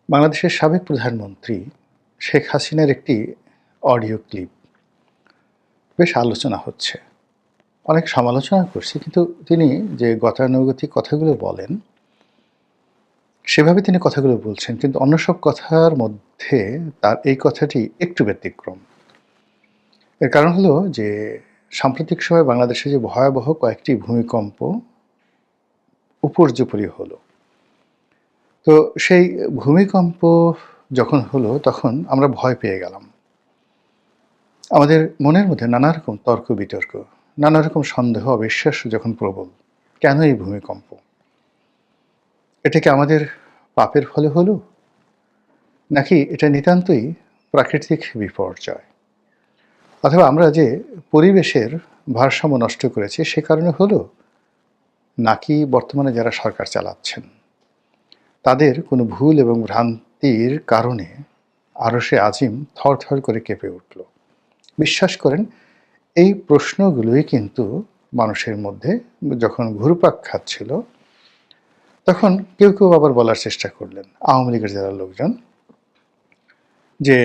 বাংলাদেশের সাবেক প্রধানমন্ত্রী শেখ হাসিনার একটি অডিও ক্লিপ বেশ আলোচনা হচ্ছে। অনেক সমালোচনা করছে, কিন্তু তিনি যে গতানুগতিক কথাগুলো বলেন, সেভাবে তিনি কথাগুলো বলছেন। কিন্তু অন্য সব কথার মধ্যে তার এই কথাটি একটু ব্যতিক্রম। এর কারণ হলো যে সাম্প্রতিক সময়ে বাংলাদেশে যে ভয়াবহ কয়েকটি ভূমিকম্প উপর্যুপরি হলো। তো সেই ভূমিকম্প যখন হলো তখন আমরা ভয় পেয়ে গেলাম। আমাদের মনের মধ্যে নানা রকম তর্ক-বিতর্ক, নানা রকম সন্দেহ, অবিশ্বাস যখন প্রবল। কেন এই ভূমিকম্প? এটা কি আমাদের পাপের ফলে হলো? নাকি এটা নিতান্তই প্রাকৃতিক বিপর্যয়? অথবা আমরা যে পরিবেশের ভারসাম্য নষ্ট করেছি সে কারণে হলো? নাকি বর্তমানে যারা সরকার চালাচ্ছেন তাদের কোনো ভুল এবং ভ্রান্তির কারণে আরশে আজিম থরথর করে কেঁপে উঠল? বিশ্বাস করেন, এই প্রশ্নগুলোই কিন্তু মানুষের মধ্যে যখন ঘুরপাক খাচ্ছিল, তখন কেউ কেউ আবার বলার চেষ্টা করলেন, আওয়ামী লীগের যারা লোকজন, যে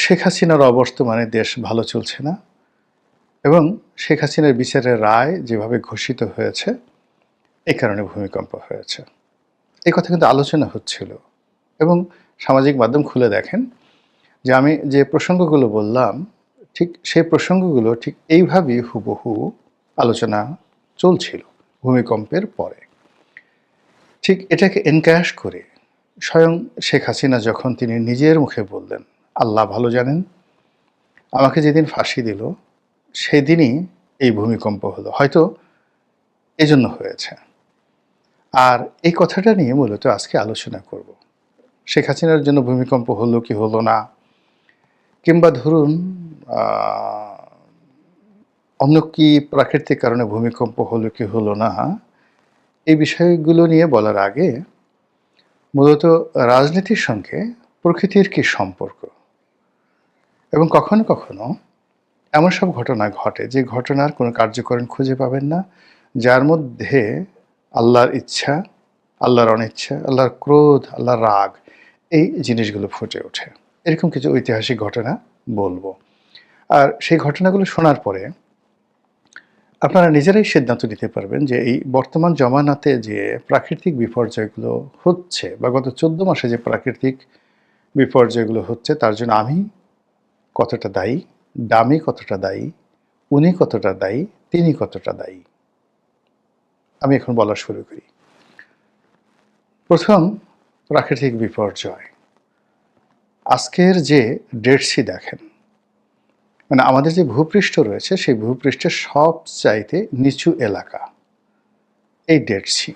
শেখ হাসিনার অবর্তমানে দেশ ভালো চলছে না এবং শেখ হাসিনার বিচারের রায় যেভাবে ঘোষিত হয়েছে এই কারণে ভূমিকম্প হয়েছে। এই কথা কিন্তু আলোচনা হচ্ছিল। এবং সামাজিক মাধ্যম খুলে দেখেন যে আমি যে প্রসঙ্গগুলো বললাম, ঠিক সেই প্রসঙ্গগুলো ঠিক এইভাবেই হুবহু আলোচনা চলছিল ভূমিকম্পের পরে। ঠিক এটাকে এনক্যাশ করে স্বয়ং শেখ হাসিনা যখন তিনি নিজের মুখে বললেন, আল্লাহ ভালো জানেন, আমাকে যেদিন ফাঁসি দিল সেদিনই এই ভূমিকম্প হলো, হয়তো এজন্য হয়েছে। আর এই কথাটা নিয়ে মূলত আজকে আলোচনা করব। শেখ হাসিনার জন্য ভূমিকম্প হলো কি হলো না, কিংবা ধরুন অন্য কি প্রাকৃতিক কারণে ভূমিকম্প হলো কি হলো না, এই বিষয়গুলো নিয়ে বলার আগে মূলত রাজনীতির সঙ্গে প্রকৃতির কি সম্পর্ক, এবং কখনো কখনো এমন সব ঘটনা ঘটে যে ঘটনার কোনো কার্যকরণ খুঁজে পাবেন না, যার মধ্যে আল্লাহর ইচ্ছা, আল্লাহর অনিচ্ছা, আল্লাহর ক্রোধ, আল্লাহর রাগ, এই জিনিসগুলো ফুটে ওঠে। এরকম কিছু ঐতিহাসিক ঘটনা বলবো। আর সেই ঘটনাগুলো শোনার পরে আপনারা নিজেরাই সিদ্ধান্ত নিতে পারবেন যে এই বর্তমান জমানাতে যে প্রাকৃতিক বিপর্যয়গুলো হচ্ছে, বা গত 14 মাসে যে প্রাকৃতিক বিপর্যয়গুলো হচ্ছে, তার জন্য আমি কতটা দায়ী, দামি কতটা দায়ী, উনি কতটা দায়ী, তিনি কতটা দায়ী। আমি এখন বলা শুরু করি। প্রথম প্রাকৃতিক বিপর্যয়, আজকের যে ডেড সি দেখেন, মানে আমাদের যে ভূপৃষ্ঠ রয়েছে সেই ভূপৃষ্ঠের সবচাইতে নিচু এলাকা এই ডেড সি।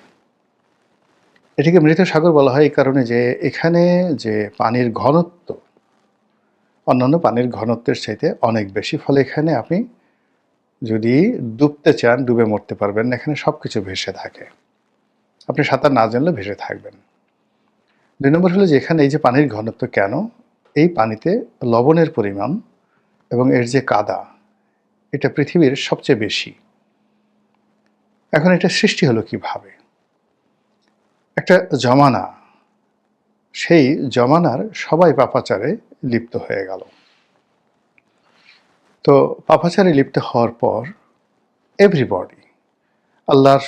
এটিকে মৃত সাগর বলা হয় এই কারণে যে এখানে যে পানির ঘনত্ব অন্যান্য পানির ঘনত্বের চাইতে অনেক বেশি, ফলে এখানে আপনি যদি ডুবতে চান ডুবে মরতে পারবেন না, এখানে সব কিছু ভেসে থাকে, আপনি সাঁতার না জানলে ভেসে থাকবেন। 2 নম্বর হলো যে এখানে এই যে পানির ঘনত্ব, কেন এই পানিতে লবণের পরিমাণ এবং এর যে কাদা, এটা পৃথিবীর সবচেয়ে বেশি। এখন এটা সৃষ্টি হলো কিভাবে? একটা জমানা, সেই জমানার সবাই পাপাচারে লিপ্ত হয়ে গেল। তো পাপাচারে লিপ্ত হওয়ার পর এভরিবডি, আল্লাহর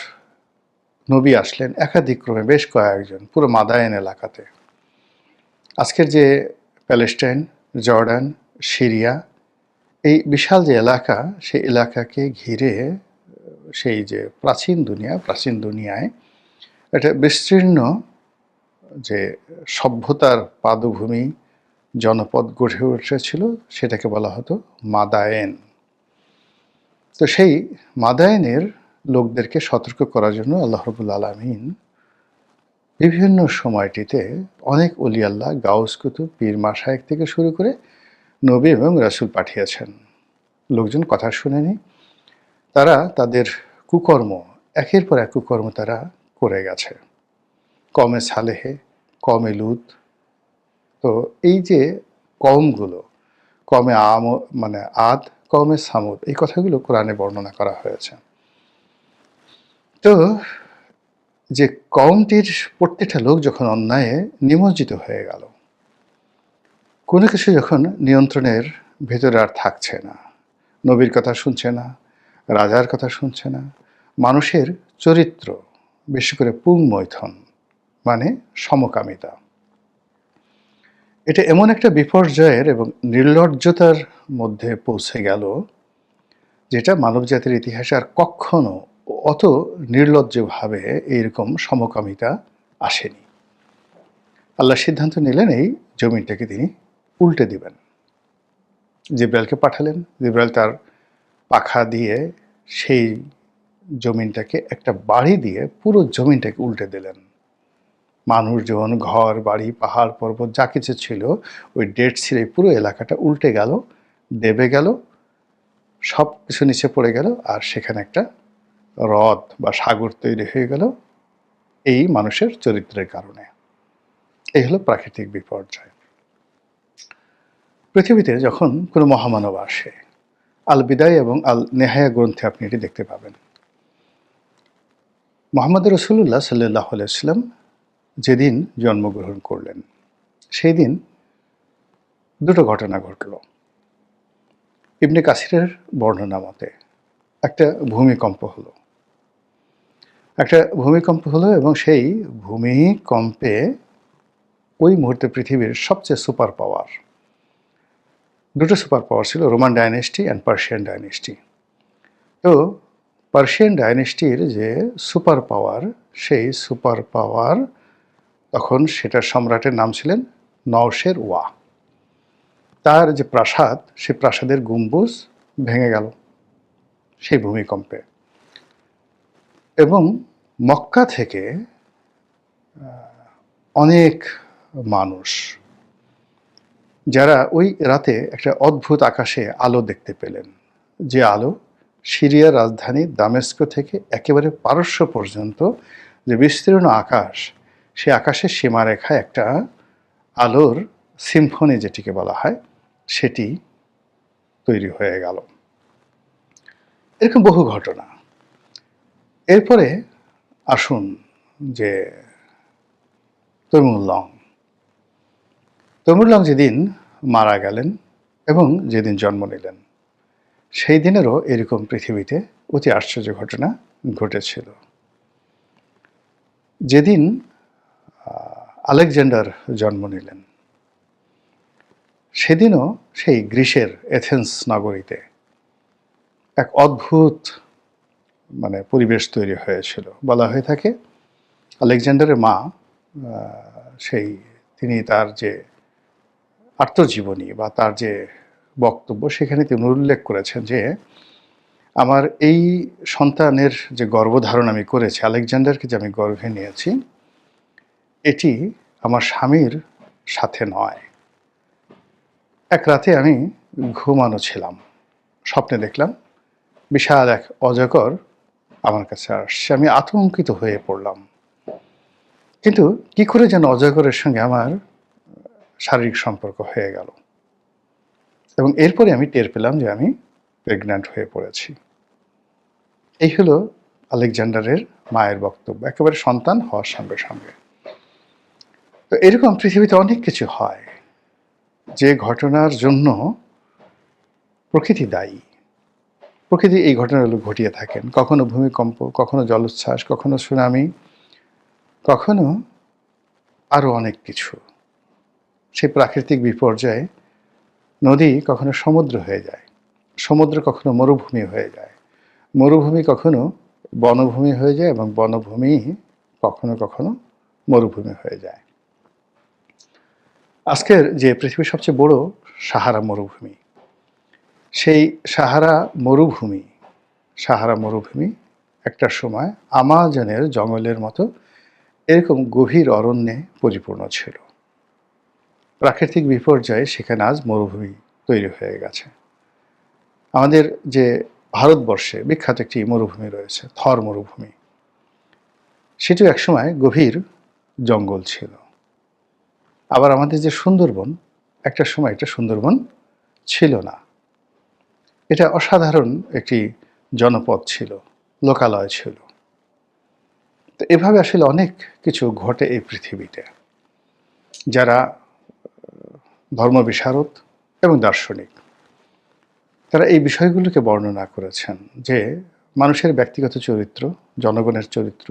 নবী আসলেন একাধিক্রমে, বেশ কয়েকজন, পুরো মাদায়েন এলাকাতে। আজকের যে প্যালেস্টাইন, জর্ডান, সিরিয়া, এই বিশাল যে এলাকা, সেই এলাকাকে ঘিরে সেই যে প্রাচীন দুনিয়ায় একটা বিস্তীর্ণ যে সভ্যতার পাদভূমি, জনপদ গড়ে উঠেছিল, সেটাকে বলা হতো মাদায়েন। তো সেই মাদায়েনের লোকদেরকে সতর্ক করার জন্য আল্লাহ রাব্বুল আলামিন বিভিন্ন সময়টিতে অনেক ওলি আল্লাহ, গাউস কুতুব, পীর মাশায়েখ থেকে শুরু করে নবী এবং রাসূল পাঠিয়েছেন। লোকজন কথা শুনেনি, তারা তাদের কুকর্ম, একের পর এক কুকর্ম তারা করে গেছে। কওমে সালেহে, কওমে লূত। তো এই যে কওমগুলো, কওমে মানে আদ, কওমে সামুদ, এই কথাগুলো কোরআনে বর্ণনা করা হয়েছে। তো যে কওমটির প্রত্যেকটা লোক যখন অন্যায়ে নিমজ্জিত হয়ে গেল, কোনো কিছু যখন নিয়ন্ত্রণের ভেতরে আর থাকছে না, নবীর কথা শুনছে না, রাজার কথা শুনছে না, মানুষের চরিত্র, বিশেষ করে পুংমৈথন মানে সমকামিতা, এটা এমন একটা বিপর্যয়ের এবং নির্লজ্জতার মধ্যে পৌঁছে গেল, যেটা মানবজাতির ইতিহাসে আর কখনো অত নির্লজ্জভাবে এইরকম সমকামিতা আসেনি। আল্লাহ সিদ্ধান্ত নিলেন এই জমিনটাকে তিনি উল্টে দিবেন। জিব্রাইলকে পাঠালেন, জিব্রাইল তার পাখা দিয়ে সেই জমিনটাকে একটা বাড়ি দিয়ে পুরো জমিনটাকে উল্টে দিলেন। মানুষজন, ঘর বাড়ি, পাহাড় পর্বত যা কিছু ছিল, ওই ডেড সিরে পুরো এলাকাটা উল্টে গেল, দেবে গেল, সব কিছু নিচে পড়ে গেল, আর সেখানে একটা হ্রদ বা সাগর তৈরি হয়ে গেল এই মানুষের চরিত্রের কারণে। এই হলো প্রাকৃতিক বিপর্যয়। পৃথিবীতে যখন কোনো মহামানব আসে, আল বিদায় এবং আল নেহায়া গ্রন্থে আপনি এটি দেখতে পাবেন। মুহাম্মদ রাসূলুল্লাহ সাল্লাল্লাহু আলাইহি ওয়াসাল্লাম যেদিন জন্মগ্রহণ করলেন, সেই দিন দুটো ঘটনা ঘটল। ইবনে কাসিরের বর্ণনা মতে একটা ভূমিকম্প হলো, এবং সেই ভূমিকম্পে ওই মুহূর্তে পৃথিবীর সবচেয়ে সুপার পাওয়ার, দুটো সুপার পাওয়ার ছিল, Roman dynasty and Persian dynasty. তো পার্সিয়ান ডাইনেস্টির যে সুপার পাওয়ার, সেই সুপার পাওয়ার তখন সেটার সম্রাটের নাম ছিলেন নওশের ওয়া। তার যে প্রাসাদ, সেই প্রাসাদের গম্বুজ ভেঙে গেল সেই ভূমিকম্পে, এবং মক্কা থেকে অনেক মানুষ, যারা ওই রাতে একটা অদ্ভুত আকাশে আলো দেখতে পেলেন, যে আলো সিরিয়ার রাজধানী দামেস্ক থেকে একেবারে পারস্য পর্যন্ত যে বিস্তীর্ণ আকাশ, সে আকাশের সীমারেখায় একটা আলোর সিম্ফনি যেটিকে বলা হয়, সেটি তৈরি হয়ে গেল। এরকম বহু ঘটনা। এরপরে আসুন যে তৈমুর লং যেদিন মারা গেলেন এবং যেদিন জন্ম নিলেন, সেই দিনেরও এরকম পৃথিবীতে অতি আশ্চর্য ঘটনা ঘটেছিল। যেদিন আলেকজান্ডার জন্ম নিলেন, সেদিনও সেই গ্রিসের এথেন্স নগরীতে এক অদ্ভুত পরিবেশ তৈরি হয়েছিল। বলা হয়ে থাকে আলেকজান্ডারের মা তিনি তার যে আত্মজীবনী বা তার যে বক্তব্য, সেখানে তিনি উল্লেখ করেছেন যে আমার এই সন্তানের যে গর্ভধারণ আমি করেছি, আলেকজান্ডারকে যে আমি গর্ভে নিয়েছি, এটি আমার স্বামীর সাথে নয়। এক রাতে আমি ঘুমানো ছিলাম, স্বপ্নে দেখলাম বিশাল এক অজগর আমার কাছে আসছে। আমি আতঙ্কিত হয়ে পড়লাম, কিন্তু কি করে যেন অজগরের সঙ্গে আমার শারীরিক সম্পর্ক হয়ে গেল, এবং এরপরে আমি টের পেলাম যে আমি প্রেগন্যান্ট হয়ে পড়েছি। এই হলো আলেকজান্ডারের মায়ের বক্তব্য, একেবারে সন্তান হওয়ার সঙ্গে সঙ্গে। তো এরকম পৃথিবীতে অনেক কিছু হয়, যে ঘটনার জন্য প্রকৃতি দায়ী। প্রকৃতি এই ঘটনাগুলো ঘটিয়ে থাকেন, কখনো ভূমিকম্প, কখনো জলোচ্ছ্বাস, কখনো সুনামি, কখনো আরও অনেক কিছু। সেই প্রাকৃতিক বিপর্যয়ে নদী কখনো সমুদ্র হয়ে যায়, সমুদ্র কখনো মরুভূমি হয়ে যায়, মরুভূমি কখনো বনভূমি হয়ে যায়, এবং বনভূমি কখনো কখনো মরুভূমি হয়ে যায়। আজকের যে পৃথিবীর সবচেয়ে বড় সাহারা মরুভূমি, সেই সাহারা মরুভূমি একটা সময় আমাজনের জঙ্গলের মতো এরকম গভীর অরণ্যে পরিপূর্ণ ছিল। প্রাকৃতিক বিপর্যয়ে সেখানে আজ মরুভূমি তৈরি হয়ে গেছে। আমাদের যে ভারতবর্ষে বিখ্যাত একটি মরুভূমি রয়েছে, থর মরুভূমি, সেটিও একসময় গভীর জঙ্গল ছিল। আবার আমাদের যে সুন্দরবন, একটা সময় এটা সুন্দরবন ছিল না, এটা অসাধারণ একটি জনপদ ছিল, লোকালয় ছিল। তো এভাবে আসলে অনেক কিছু ঘটে এই পৃথিবীতে। যারা ধর্মবিশারদ এবং দার্শনিক, তারা এই বিষয়গুলোকে বর্ণনা করেছেন যে মানুষের ব্যক্তিগত চরিত্র, জনগণের চরিত্র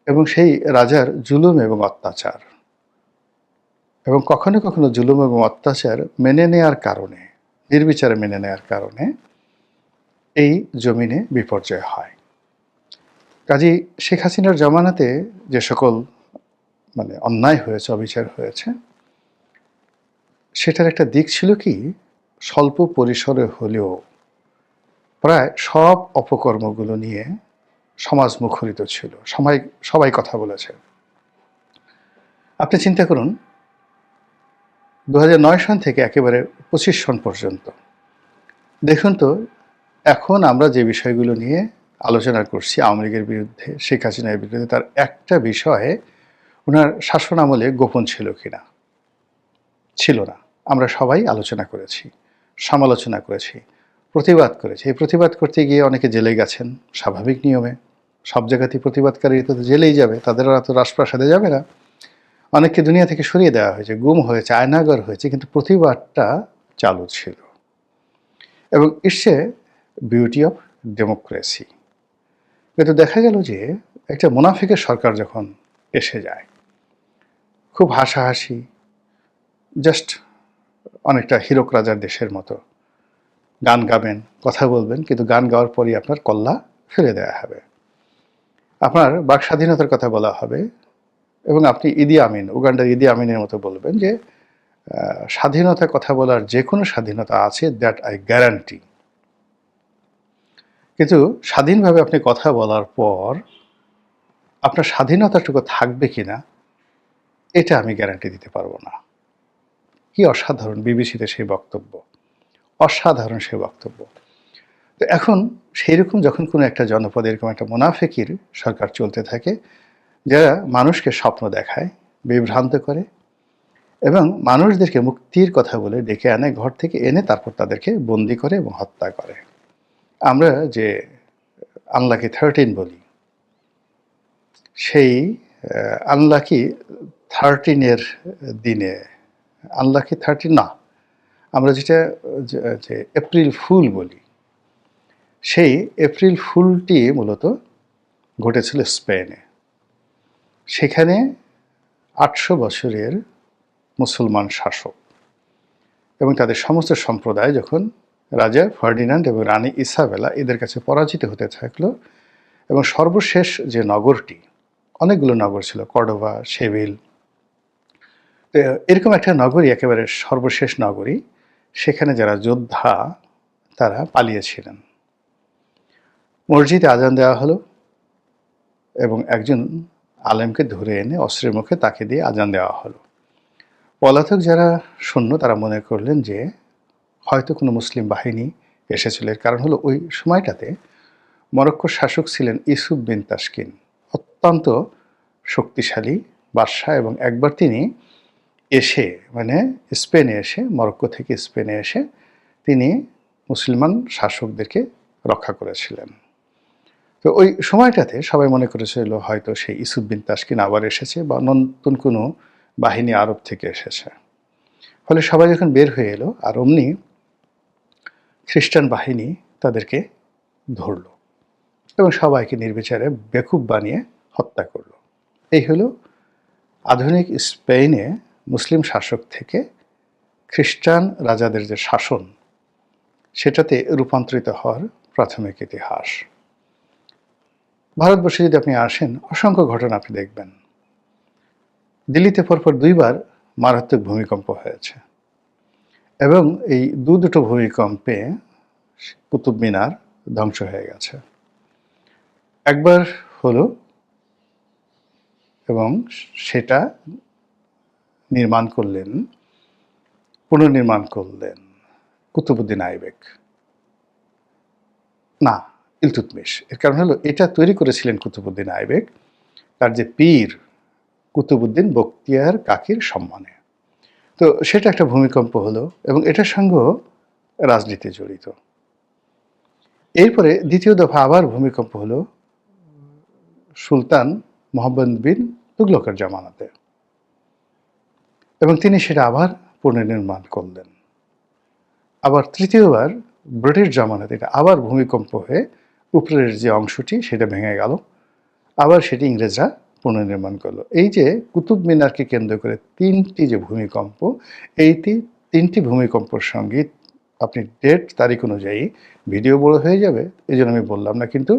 এবং সেই রাজার জুলুম এবং অত্যাচার, এবং কখনো কখনো জুলুম এবং অত্যাচার মেনে নেয়ার কারণে, নির্বিচারে মেনে নেয়ার কারণে এই জমিনে বিপর্যয় হয়। কাজেই শেখ হাসিনার জমানাতে যে সকল অন্যায় হয়েছে, অবিচার হয়েছে, সেটার একটা দিক ছিল কি, স্বল্প পরিসরে হলেও প্রায় সব অপকর্মগুলো নিয়ে সমাজ মুখরিত ছিল, সবাই কথা বলেছে। আপনি চিন্তা করুন, 2009 সন থেকে একেবারে 25 সন পর্যন্ত দেখুন তো, এখন আমরা যে বিষয়গুলো নিয়ে আলোচনা করছি, আওয়ামী লীগের বিরুদ্ধে, শেখ হাসিনার বিরুদ্ধে, তার একটা বিষয়ে ওনার শাসন আমলে গোপন ছিল কিনা? ছিল না। আমরা সবাই আলোচনা করেছি, সমালোচনা করেছি, প্রতিবাদ করেছি। এই প্রতিবাদ করতে গিয়ে অনেকে জেলে গেছেন, স্বাভাবিক নিয়মে। সব জায়গাতেই প্রতিবাদকারী তো জেলেই যাবে, তাদের আর তো রাজপ্রাসাদে যাবে না। অনেককে দুনিয়া থেকে সরিয়ে দেওয়া হয়েছে, গুম হয়েছে, আয়নাগর হয়েছে, কিন্তু প্রতিবাদটা চালু ছিল। এবং it's a beauty of democracy. কিন্তু দেখা গেল যে একটা মুনাফিকের সরকার যখন এসে যায়, খুব হাসাহাসি, জাস্ট অনেকটা হীরক রাজার দেশের মতো গান গাবেন, কথা বলবেন, কিন্তু গান গাওয়ার পরই আপনার কল্লা ফেলে দেওয়া হবে, আপনার বাক স্বাধীনতার কথা বলা হবে, এবং আপনি ইদি আমিন, উগান্ডার ইদি আমিনের মতো বলবেন যে স্বাধীনতার কথা বলার যে কোনো স্বাধীনতা আছে, দ্যাট আই গ্যারান্টি। কিন্তু স্বাধীনভাবে আপনি কথা বলার পর আপনার স্বাধীনতাটুকু থাকবে কিনা, এটা আমি গ্যারান্টি দিতে পারবো না। কি অসাধারণ বিবিসিতে সেই বক্তব্য, অসাধারণ সেই বক্তব্য। তো এখন সেই রকম যখন কোনো একটা জনপদে এরকম একটা মুনাফিকির সরকার চলতে থাকে, যারা মানুষকে স্বপ্ন দেখায়, বিভ্রান্ত করে, এবং মানুষদেরকে মুক্তির কথা বলে ডেকে আনে, ঘর থেকে এনে তারপর তাদেরকে বন্দি করে এবং হত্যা করে। আমরা যে আনলাকি 13 বলি, সেই আনলাকি 13-এর দিনে, আনলাকি 13 না, আমরা যেটা যে এপ্রিল ফুল বলি, সেই এপ্রিল ফুলটি মূলত ঘটেছিল স্পেনে। সেখানে 800 বছরের মুসলমান শাসক এবং তাদের সমস্ত সম্প্রদায় যখন রাজা ফার্ডিনান্ড এবং রানী ইসাবেলা এদের কাছে পরাজিত হতে থাকলো, এবং সর্বশেষ যে নগরটি, অনেকগুলো নগর ছিল, কর্ডোবা, সেভিল, তো এরকম একটা নগরী, একেবারে সর্বশেষ নগরী, সেখানে যারা যোদ্ধা তারা পালিয়েছিলেন। মসজিদে আজান দেওয়া হলো এবং একজন আলেমকে ধরে এনে অস্ত্রের মুখে তাকে দিয়ে আজান দেওয়া হলো। পলাতক যারা সৈন্য, তারা মনে করলেন যে হয়তো কোনো মুসলিম বাহিনী এসেছিল। এর কারণ হলো ওই সময়টাতে মরক্কোর শাসক ছিলেন ইউসুফ বিন তাশকিন, অত্যন্ত শক্তিশালী বাদশাহ, এবং একবার তিনি এসে স্পেনে এসে, মরক্কো থেকে স্পেনে এসে তিনি মুসলমান শাসকদেরকে রক্ষা করেছিলেন। তো ওই সময়টাতে সবাই মনে করেছিল হয়তো সেই ইউসুফ বিন তাশকিন আবার এসেছে, বা নতুন কোনো বাহিনী আরব থেকে এসেছে। ফলে সবাই যখন বের হয়ে এলো, আর অমনি খ্রিস্টান বাহিনী তাদেরকে ধরল এবং সবাইকে নির্বিচারে বেকুব বানিয়ে হত্যা করল। এই হলো আধুনিক স্পেনে মুসলিম শাসক থেকে খ্রিস্টান রাজাদের যে শাসন, সেটাতে রূপান্তরিত হওয়ার প্রাথমিক ইতিহাস। ভারতবর্ষে যদি আপনি আসেন, অসংখ্য ঘটনা আপনি দেখবেন। দিল্লিতে পরপর 2বার মারাত্মক ভূমিকম্প হয়েছে, এবং এই দুটো ভূমিকম্পে কুতুব মিনার ধ্বংস হয়ে গেছে। একবার হলো, এবং সেটা পুনর্নির্মাণ করলেন কুতুবউদ্দিন আইবেক, না, ইলতুৎমিশ। এর কারণ হলো এটা তৈরি করেছিলেন কুতুবউদ্দিন আইবেক তার যে পীর কুতুবউদ্দিন বখতিয়ার কাকির সম্মানে। তো সেটা একটা ভূমিকম্প হলো, এবং এটার সঙ্গেও রাজনীতি জড়িত। এরপরে দ্বিতীয় দফা আবার ভূমিকম্প হলো সুলতান মোহাম্মদ বিন তুগলকের জামানাতে, এবং তিনি সেটা আবার পুনর্নির্মাণ করলেন। আবার তৃতীয়বার ব্রিটিশ জামানাতে এটা আবার ভূমিকম্প হয়ে উপরের যে অংশটি সেটা ভেঙে গেল, আবার সেটি ইংরেজরা পুনর্নির্মাণ করলো। এই যে কুতুব মিনারকে কেন্দ্র করে ৩টি যে ভূমিকম্প, এই তিনটি ভূমিকম্পর সঙ্গে আপনি ডেট তারিখ অনুযায়ী ভিডিও বড় হয়ে যাবে, এই জন্য আমি বললাম না। কিন্তু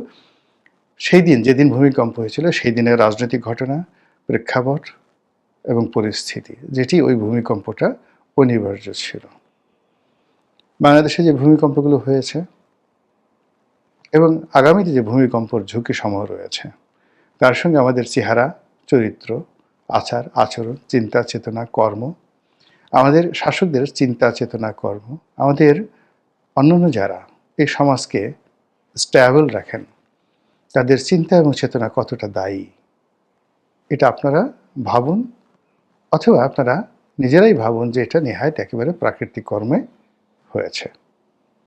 সেই দিন যেদিন ভূমিকম্প হয়েছিল সেই দিনের রাজনৈতিক ঘটনা, প্রেক্ষাপট এবং পরিস্থিতি, যেটি ওই ভূমিকম্পটা অনিবার্য ছিল। বাংলাদেশে যে ভূমিকম্পগুলো হয়েছে এবং আগামীতে যে ভূমিকম্পর ঝুঁকি সমূহ রয়েছে, তার সঙ্গে আমাদের চেহারা, চরিত্র, আচার আচরণ, চিন্তা চেতনা, কর্ম, আমাদের শাসকদের চিন্তা চেতনা, কর্ম, আমাদের অন্যান্য যারা এই সমাজকে স্ট্যাবল রাখেন, তাদের চিন্তা এবং চেতনা কতটা দায়ী, এটা আপনারা ভাবুন, অথবা আপনারা নিজেরাই ভাবুন যে এটা নেহায়েত একেবারে প্রাকৃতিক কর্মে হয়েছে।